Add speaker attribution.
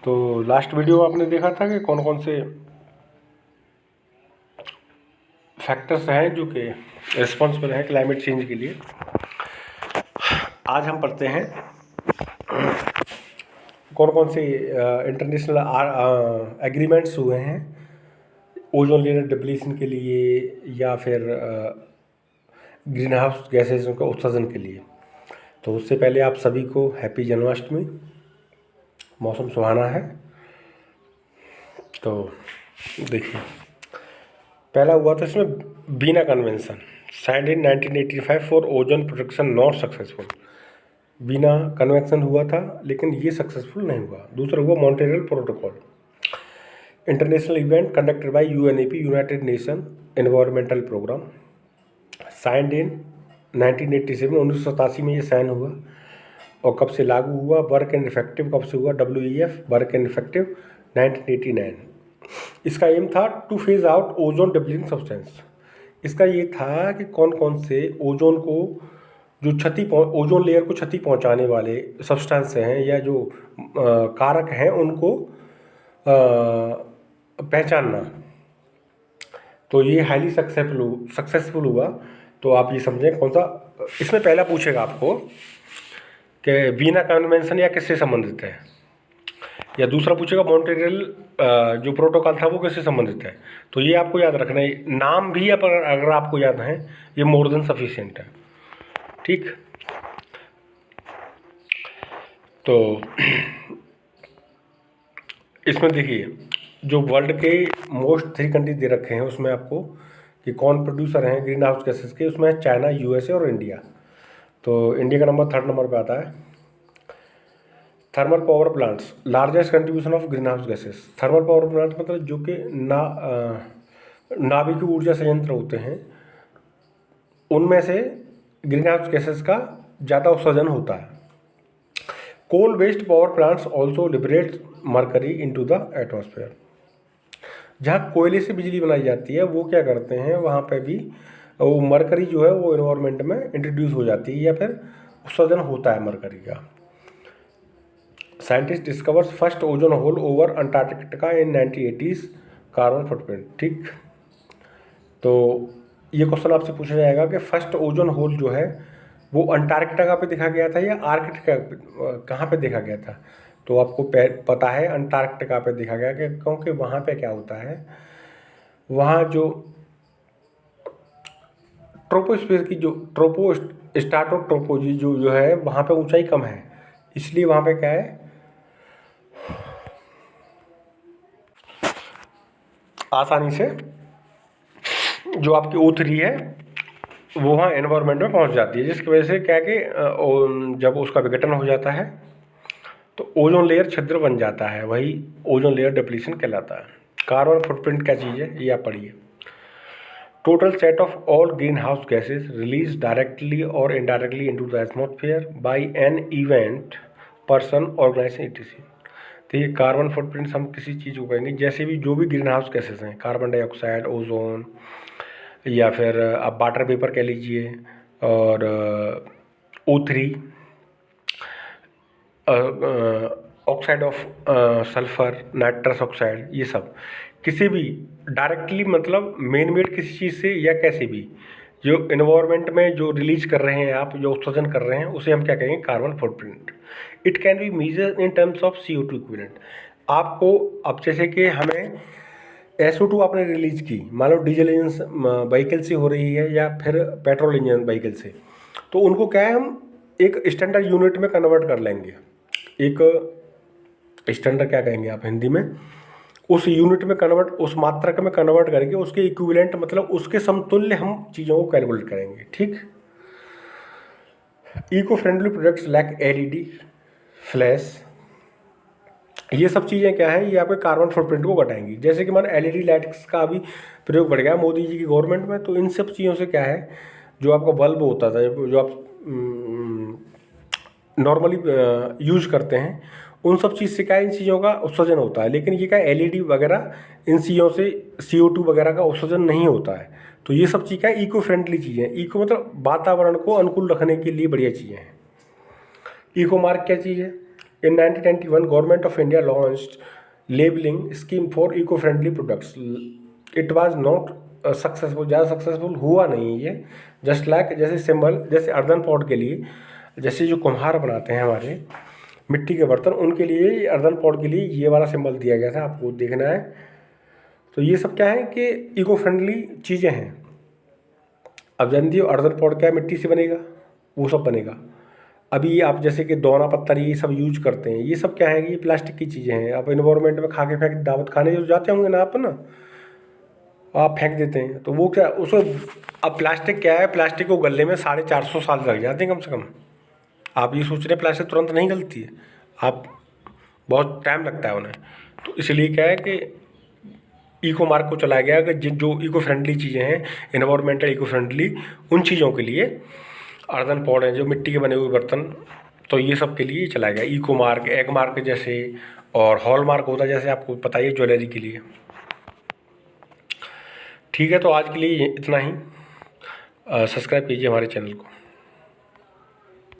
Speaker 1: तो last video आपने देखा था कि कौन कौन से फैक्टर्स हैं जो कि रिस्पॉन्सिबल हैं क्लाइमेट चेंज के लिए। आज हम पढ़ते हैं कौन कौन से इंटरनेशनल एग्रीमेंट्स हुए हैं ओजोन लेयर डिप्लीशन के लिए या फिर ग्रीन हाउस गैसेज का उत्सर्जन के लिए। तो उससे पहले आप सभी को हैप्पी जन्माष्टमी। मौसम सुहाना है। तो देखिए, पहला हुआ था इसमें Vienna convention signed in 1985 for ozone protection not successful. Vienna convention हुआ था लेकिन ये सक्सेसफुल नहीं हुआ। दूसरा हुआ Montreal protocol, international event conducted by UNEP United Nation Environmental Programme, signed in 1987 1987 में ये साइन हुआ। और कब से लागू हुआ, वर्क एंड इफेक्टिव कब से हुआ, WEF वर्क एंड इफेक्टिव 1989। इसका एम था two phase out ozone depleting substance. इसका ये था कि कौन कौन से ओजोन को जो ओजोन लेयर को क्षति पहुंचाने वाले सब्सटेंस हैं या जो कारक हैं उनको पहचानना। तो ये हाईली सक्सेसफुल हुआ। तो आप ये समझें कौन सा इसमें पहला पूछेगा आपको कि वीना कन्वेंशन या किससे संबंधित है, या दूसरा पूछेगा मॉन्ट्रियल जो प्रोटोकॉल था वो किससे संबंधित है। तो ये आपको याद रखना है, नाम भी अगर आपको याद है ये मोर देन सफिशिएंट है। ठीक, तो इसमें देखिए जो वर्ल्ड के मोस्ट 3 कंट्री दे रखे हैं उसमें आपको कि कौन प्रोड्यूसर हैं ग्रीन हाउस गैसेस के, उसमें है चाइना, USA और इंडिया। तो इंडिया का नंबर 3rd नंबर पे आता है। Thermal power plants largest contribution of green house gases. Thermal power plant मतलब जो कि नाभिकीय ऊर्जा संयंत्र होते हैं उनमें से ग्रीन हाउस गैसेस का ज़्यादा उत्सर्जन होता है। Coal based power plants also liberate mercury into the atmosphere. जहाँ कोयले से बिजली बनाई जाती है वो क्या करते हैं, वहाँ पे भी वो मरकरी जो है वो एनवायरनमेंट में इंट्रोड्यूस हो जाती है या फिर उत्सर्जन होता है मरकरी का। Scientist discovers first ozone hole over Antarctica in 1980s, carbon footprint. ठीक, तो ये क्वेश्चन आपसे पूछा जाएगा कि फर्स्ट ओजोन होल जो है वो अंटार्कटिका पे देखा गया था या आर्कटिका कहाँ पे देखा गया था। तो आपको पता है अंटार्कटिका पे देखा गया कि क्योंकि वहाँ पे क्या होता है, वहाँ जो ट्रोपोस्फीयर की जो स्ट्राटोट्रोपोजी जो है वहाँ पे ऊंचाई कम है, इसलिए वहाँ पे क्या है आसानी से जो आपकी O3 है वो वहाँ एनवायरनमेंट में पहुँच जाती है, जिसकी वजह से क्या है कि जब उसका विघटन हो जाता है तो ओजोन लेयर छिद्र बन जाता है, वही ओजोन लेयर डिप्लीशन कहलाता है। कार्बन फुटप्रिंट क्या चीज़ है ये आप पढ़िए। Total set of all greenhouse gases release directly और indirectly into the atmosphere by an event person organisation etc। तो ये कार्बन फुटप्रिंट हम किसी चीज़ को कहेंगे, जैसे भी जो भी ग्रीन हाउस गैसेज हैं, कार्बन डाइऑक्साइड, ओजोन, या फिर आप वाटर वेपर कह लीजिए, और O3, oxide of sulphur, nitrous oxide, ये सब किसी भी डायरेक्टली मतलब मेन मेड किसी चीज़ से या कैसे भी जो इन्वायरमेंट में जो रिलीज कर रहे हैं आप, जो उत्सर्जन कर रहे हैं, उसे हम क्या कहेंगे, carbon footprint. It can be measure in terms of CO2 equivalent. आपको अब जैसे कि हमें SO2 आपने रिलीज की, मान लो डीजल इंजन व्हीकल से हो रही है या फिर पेट्रोल इंजन व्हीकल से, तो उनको क्या है हम एक स्टैंडर्ड यूनिट में कन्वर्ट कर लेंगे। एक स्टैंडर्ड क्या कहेंगे आप हिंदी में, उस यूनिट में कन्वर्ट, उस मात्रक में कन्वर्ट करके उसके इक्विवेलेंट मतलब उसके समतुल्य हम चीज़ों को कैलकुलेट करेंगे। ठीक, eco friendly products like LED, flash, ये सब चीज़ें क्या हैं, ये आपके कार्बन फुटप्रिंट को घटाएंगी। जैसे कि मान LED लाइट्स का भी प्रयोग बढ़ गया मोदी जी की गवर्नमेंट में, तो इन सब चीज़ों से क्या है, जो आपका बल्ब होता था, जो आप नॉर्मली यूज करते हैं, उन सब चीज़ से क्या है, इन चीज़ों का उत्सर्जन होता है। लेकिन ये क्या LED वगैरह इन चीज़ों से CO2 वगैरह का उत्सर्जन नहीं होता है। तो ये सब चीज़ क्या है, इको फ्रेंडली चीज़ें, इको मतलब वातावरण को अनुकूल रखने के लिए बढ़िया चीज़ें हैं। इको मार्क क्या चीज़ है, In 1991, Government of India launched labeling scheme for eco-friendly products. It was not successful, ज़्यादा सक्सेसफुल हुआ नहीं ये। जस्ट लाइक जैसे सिंबल, जैसे अर्दन पॉट के लिए, जैसे जो कुम्हार बनाते हैं हमारे मिट्टी के बर्तन, उनके लिए अर्दन पॉट के लिए ये वाला सिंबल दिया गया था, आपको देखना है। तो ये सब क्या है कि इको फ्रेंडली चीज़ें हैं। अब जानती हो अर्दन पॉट क्या है, मिट्टी से बनेगा, वो सब बनेगा। अभी आप जैसे कि दोना पत्थर ये सब यूज करते हैं, ये सब क्या है कि ये प्लास्टिक की चीज़ें हैं। आप इन्वायरमेंट में खा के फेंक, दावत खाने जो जाते होंगे ना आप ना, आप फेंक देते हैं, तो वो क्या उसको, अब प्लास्टिक क्या है, प्लास्टिक को गलने में 450 साल लग जाते हैं कम से कम। आप ये सोच रहे हैं प्लास्टिक तुरंत नहीं गलती है, आप बहुत टाइम लगता है उन्हें। तो इसलिए क्या है कि इको मार्क को चलाया गया कि जो इको फ्रेंडली चीज़ें हैं, इन्वायरमेंटल इको फ्रेंडली, उन चीज़ों के लिए अर्दन पॉट हैं जो मिट्टी के बने हुए बर्तन, तो ये सब के लिए चलाया गया इको मार्क, एग मार्क जैसे, और हॉल मार्क होता है जैसे आपको पता ही है ज्वेलरी के लिए। ठीक है, तो आज के लिए इतना ही। सब्सक्राइब कीजिए हमारे चैनल को।